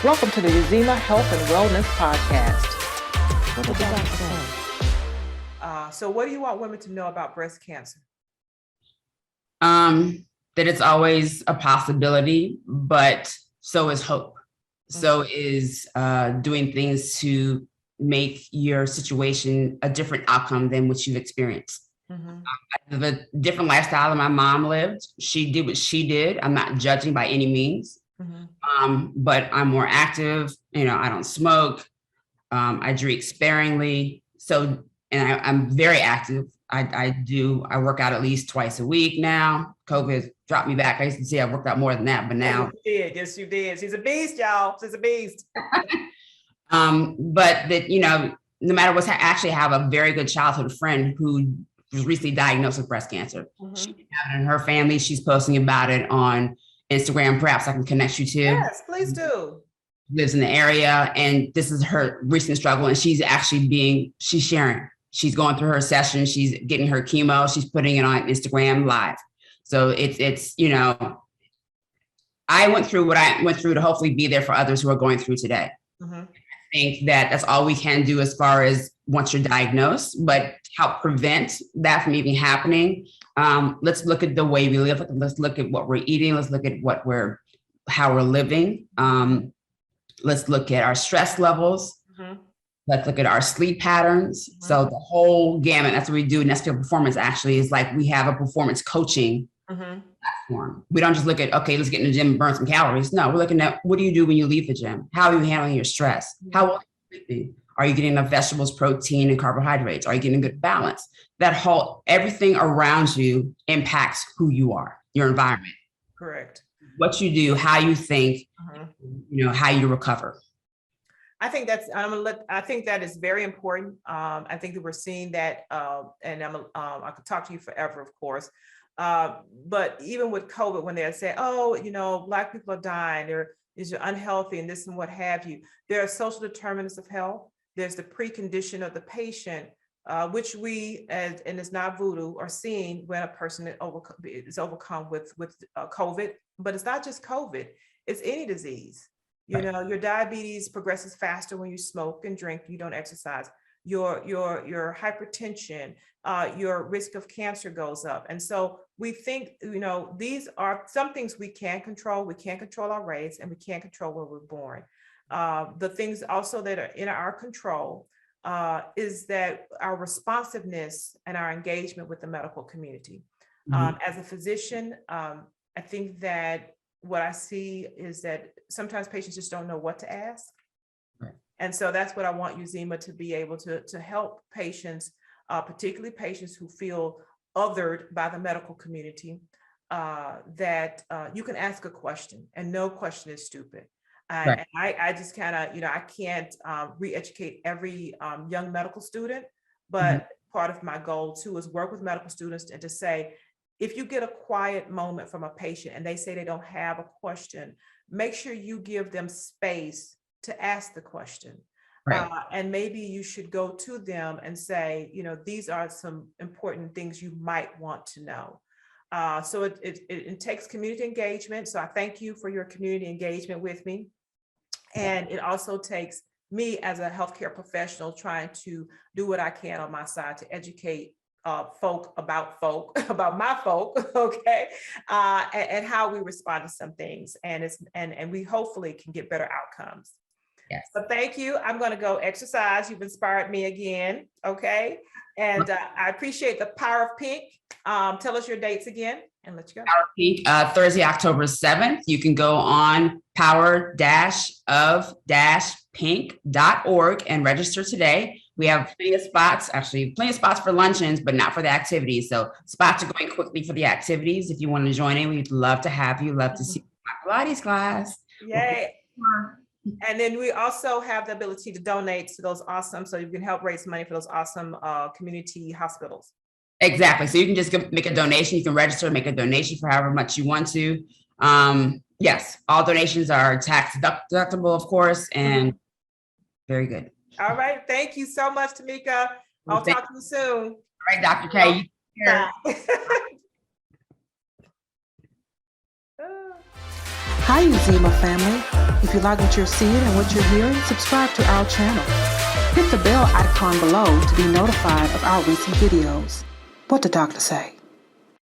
Welcome to the Uzima Health and Wellness Podcast. What did the doctor say? So what do you want women to know about breast cancer? That it's always a possibility, but so is hope. So is doing things to make your situation a different outcome than what you've experienced. I have a different lifestyle than my mom lived. She did what she did. I'm not judging by any means, but I'm more active. You know, I don't smoke. I drink sparingly. So, and I'm very active. I work out at least twice a week now. COVID dropped me back. I used to say I worked out more than that, but now. Yes, you did. She's a beast, y'all. She's a beast. But that, you know, no matter what, I actually have a very good childhood friend who was recently diagnosed with breast cancer. She had it in her family. She's posting about it on Instagram. Perhaps I can connect you to. Yes, please do. Lives in the area, and this is her recent struggle, and she's sharing. She's going through her session. She's getting her chemo. She's putting it on Instagram live. So it's, you know, I went through what I went through to hopefully be there for others who are going through today. I think that that's all we can do as far as once you're diagnosed, but help prevent that from even happening. Let's look at the way we live. Let's look at what we're eating. Let's look at how we're living. Let's look at our stress levels. Let's look at our sleep patterns. So the whole gamut, that's what we do in SPL Performance actually is like we have a performance coaching platform. We don't just look at, okay, let's get in the gym and burn some calories. No, we're looking at what do you do when you leave the gym? How are you handling your stress? How well are you sleeping? Are you getting enough vegetables, protein, and carbohydrates? Are you getting good balance? Everything around you impacts who you are, your environment. Correct. What you do, how you think, you know, how you recover. I think I think that is very important. I think that we're seeing that, and I could talk to you forever, of course. But even with COVID, when they say, oh, you know, Black people are dying, you're unhealthy and this and what have you, there are social determinants of health. There's the precondition of the patient, which we, and it's not voodoo, are seeing when a person is overcome with COVID. But it's not just COVID, it's any disease. You know, your diabetes progresses faster when you smoke and drink, you don't exercise. Your hypertension, your risk of cancer goes up. And so we think, you know, these are some things we can control. We can't control our race and we can't control where we're born. The things also that are in our control is that our responsiveness and our engagement with the medical community. As a physician, I think that what I see is that sometimes patients just don't know what to ask. And so that's what I want Uzima to be able to help patients, particularly patients who feel othered by the medical community, that you can ask a question and no question is stupid. And I just kind of, you know, I can't re-educate every young medical student, but part of my goal too is work with medical students and to say, if you get a quiet moment from a patient and they say they don't have a question, make sure you give them space to ask the question. And maybe you should go to them and say, you know, these are some important things you might want to know. So it takes community engagement. So I thank you for your community engagement with me. And it also takes me as a healthcare professional trying to do what I can on my side to educate folk, about my folk, okay, and how we respond to some things, and we hopefully can get better outcomes. Yes. So thank you. I'm going to go exercise. You've inspired me again, okay, and I appreciate the Power of Pink. Tell us your dates again, and let you go. Power of Pink, Thursday, October 7th. You can go on power-of-pink.org and register today. We have plenty of spots for luncheons, but not for the activities. So spots are going quickly for the activities. If you want to join in, we'd love to have you. Love to see my Pilates class. Yay. And then we also have the ability to donate to those awesome, so you can help raise money for those awesome community hospitals. Exactly. So you can just make a donation. You can register, make a donation for however much you want to. Yes, all donations are tax deductible, of course, and very good. All right. Thank you so much, Tomica. I'll talk to you soon. All right, Dr. K. Bye. Hi, Uzima family. If you like what you're seeing and what you're hearing, subscribe to our channel. Hit the bell icon below to be notified of our recent videos. What the doctor say?